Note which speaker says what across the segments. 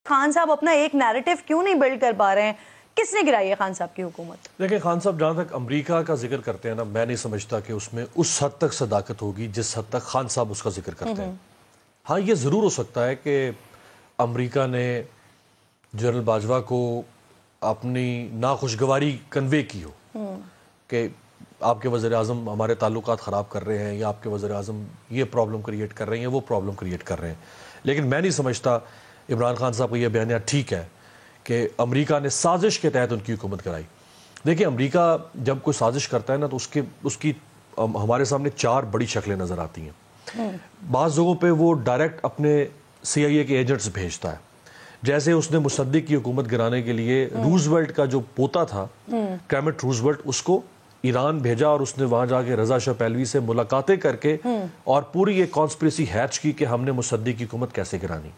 Speaker 1: خان صاحب اپنا ایک نیریٹو کیوں نہیں بلڈ کر پا رہے ہیں؟ کس نے گرائی ہے خان صاحب کی حکومت؟
Speaker 2: دیکھیں خان صاحب جہاں تک امریکہ کا ذکر کرتے ہیں نا، میں نہیں سمجھتا کہ اس میں اس حد تک صداقت ہوگی جس حد تک خان صاحب اس کا ذکر کرتے ہیں۔ ہاں یہ ضرور ہو سکتا ہے کہ امریکہ نے جنرل باجوہ کو اپنی ناخوشگواری کنوے کی ہو کہ آپ کے وزیر اعظم ہمارے تعلقات خراب کر رہے ہیں، یا آپ کے وزیر اعظم یہ پرابلم کریٹ کر رہے ہیں، وہ پرابلم کریٹ کر رہے ہیں۔ لیکن میں نہیں سمجھتا عمران خان صاحب کا یہ بیانیہ ٹھیک ہے کہ امریکہ نے سازش کے تحت ان کی حکومت کرائی۔ دیکھیں امریکہ جب کوئی سازش کرتا ہے نا تو اس کی ہمارے سامنے 4 بڑی شکلیں نظر آتی ہیں۔ بعض جگہوں پہ وہ ڈائریکٹ اپنے CIA کے ایجنٹس بھیجتا ہے، جیسے اس نے مصدق کی حکومت گرانے کے لیے روزویلٹ کا جو پوتا تھا کریمٹ روزویلٹ، اس کو ایران بھیجا اور اس نے وہاں جا کے رضا شاہ پہلوی سے ملاقاتیں کر کے اور پوری ایک کانسپریسی ہیچ کی کہ ہم نے مصدق کی حکومت کیسے گرانی۔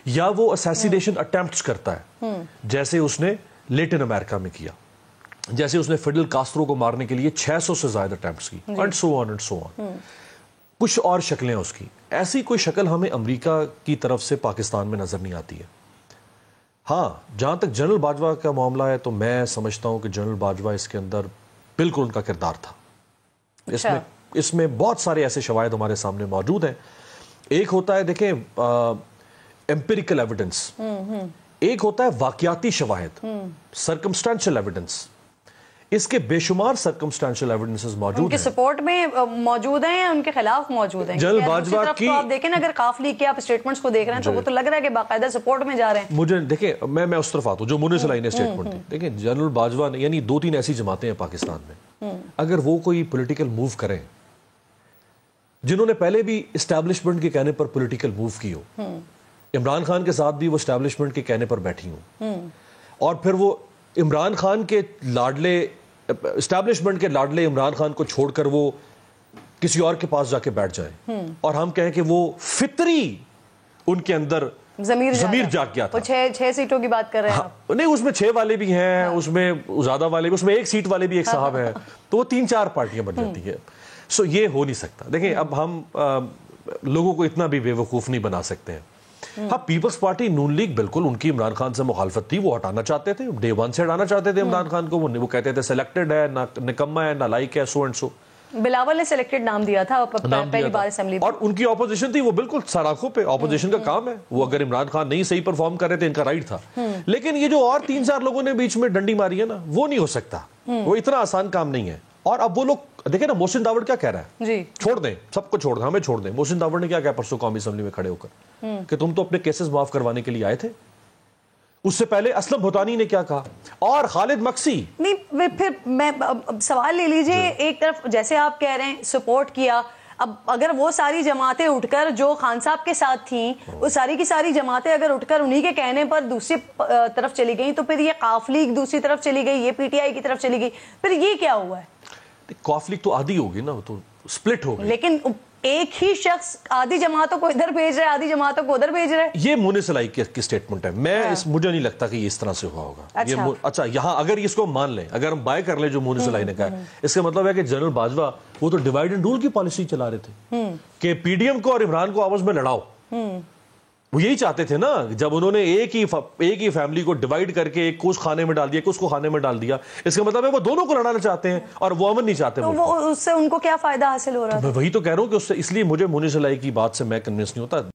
Speaker 2: یا وہ اسیسینیشن اٹیمپٹس کرتا ہے، جیسے اس نے لیٹن امریکہ میں کیا، جیسے اس نے فیڈل کاسٹرو کو مارنے کے لیے 600 سے زائد اٹیمپٹس کی، اینڈ سو آن۔ کچھ اور شکلیں اس کی، ایسی کوئی شکل ہمیں امریکہ کی طرف سے پاکستان میں نظر نہیں آتی ہے۔ ہاں جہاں تک جنرل باجوہ کا معاملہ ہے تو میں سمجھتا ہوں کہ جنرل باجوہ اس کے اندر بالکل ان کا کردار تھا۔ اس میں بہت سارے ایسے شواہد ہمارے سامنے موجود ہیں۔ ایک ہوتا ہے دیکھیں ایمپیریکل ایویڈنس، ایک ہوتا ہے واقعاتی شواہد، سرکمسٹانشل ایویڈنس۔ اس کے بے شمار سرکمسٹانشل ایویڈنسز موجود ہیں۔
Speaker 1: ان کے سپورٹ میں موجود ہیں یا ان کے خلاف موجود ہیں؟
Speaker 2: جنرل باجوہ کی
Speaker 1: آپ دیکھیں نا، اگر قافلی کے آپ اسٹیٹمنٹس کو دیکھ رہے ہیں تو وہ تو لگ رہا ہے کہ باقاعدہ سپورٹ میں جا رہے ہیں۔
Speaker 2: مجھے دیکھیں میں اس طرف آتا ہوں جو مونس علی نے اسٹیٹمنٹ دی۔ دیکھیں جنرل باجوہ نے، یعنی 2-3 ایسی جماعتیں ہیں پاکستان میں، اگر وہ کوئی پولیٹیکل موو کریں جنہوں نے پہلے بھی اسٹیبلشمنٹ کے کہنے پر پولیٹیکل موو کی ہو، عمران خان کے ساتھ بھی وہ اسٹیبلشمنٹ کے کہنے پر بیٹھی ہوں، اور پھر وہ عمران خان کے لاڈلے، اسٹیبلشمنٹ کے لاڈلے عمران خان کو چھوڑ کر وہ کسی اور کے پاس جا کے بیٹھ جائیں، اور ہم کہیں کہ وہ فطری ان کے اندر ضمیر جاگ گیا تھا۔
Speaker 1: 6 سیٹوں کی بات کر رہے ہیں
Speaker 2: نہیں، اس میں 6 والے بھی ہیں، اس میں زیادہ والے بھی، اس میں 1 سیٹ والے بھی ایک صاحب ہیں، تو وہ 3-4 پارٹیاں بن جاتی ہیں۔ سو یہ ہو نہیں سکتا۔ دیکھیں اب ہم لوگوں کو اتنا بھی بے وقوف نہیں بنا سکتے ہیں۔ ہاں پیپلز پارٹی نون لیگ بالکل ان کی عمران خان سے مخالفت تھی، وہ ہٹانا چاہتے تھے، ڈے 1 سے ہٹانا چاہتے تھے عمران خان کو۔ وہ کہتے تھے سلیکٹڈ ہے، نکما ہے، نالائق ہے، سو اینڈ سو۔
Speaker 1: بلاول نے سلیکٹڈ نام دیا تھا پہلی بار اسمبلی میں،
Speaker 2: اور ان کی اپوزیشن تھی، وہ بالکل سراخوں پہ اپوزیشن کا کام ہے، وہ اگر عمران خان نہیں صحیح پرفارم کر رہے تھے ان کا رائٹ تھا۔ لیکن یہ جو اور 3-4 لوگوں نے بیچ میں ڈنڈی ماری ہے نا، وہ نہیں ہو سکتا، وہ اتنا آسان کام نہیں ہے۔ اور اب وہ لوگ دیکھیں نا، محسن داوڑ کیا کہہ رہا ہے،
Speaker 1: جی
Speaker 2: چھوڑ دیں سب کو، چھوڑ دیں ہمیں، چھوڑ دیں۔ محسن داوڑ نے کیا کہا پرسوں قومی اسمبلی میں کھڑے ہو کر کہ تم تو اپنے کیسز معاف کروانے کے لیے آئے تھے۔ اس سے پہلے اسلم بھوتانی نے کیا کہا، اور خالد مکسی۔
Speaker 1: نہیں پھر میں سوال لے لیجئے، ایک طرف جیسے آپ کہہ رہے ہیں سپورٹ کیا، اب اگر وہ ساری جماعتیں اٹھ کر جو خان صاحب کے ساتھ تھیں، وہ ساری کی ساری جماعتیں اگر اٹھ کر انہی کے کہنے پر دوسری طرف چلی گئیں، تو پھر یہ قافلی دوسری طرف چلی گئی، یہ PTI کی طرف چلی گئی، پھر یہ کیا ہوا ہے؟
Speaker 2: کانفلکٹ تو آدھی ہوگی نا، تو سپلٹ ہو گئی۔
Speaker 1: لیکن ایک ہی شخص آدھی جماعتوں کو ادھر بھیج رہا ہے، آدھی جماعتوں کو ادھر بھیج رہا ہے۔
Speaker 2: یہ مونس علی کی اسٹیٹمنٹ ہے، مجھے نہیں لگتا کہ یہ اس طرح سے ہوا ہوگا۔ اچھا یہاں اگر اس کو مان لیں، اگر ہم بائے کر لیں جو مونس علی نے کہا ہے، اس کا مطلب ہے کہ جنرل باجوہ وہ تو ڈیوائیڈ اینڈ رول کی پالیسی چلا رہے تھے کہ PDM کو اور عمران کو آپس میں لڑاؤ۔ وہ یہی چاہتے تھے نا، جب انہوں نے ایک ہی فیملی کو ڈیوائیڈ کر کے ایک کو اس کھانے میں ڈال دیا، ایک اس کو کھانے میں ڈال دیا، اس کا مطلب ہے وہ دونوں کو لڑانا چاہتے ہیں اور وہ امن نہیں چاہتے۔
Speaker 1: تو اس سے ان کو کیا فائدہ حاصل ہو رہا ہے؟
Speaker 2: میں وہی تو کہہ رہا ہوں کہ اس لیے مجھے مونس علی کی بات سے میں کنونس نہیں ہوتا۔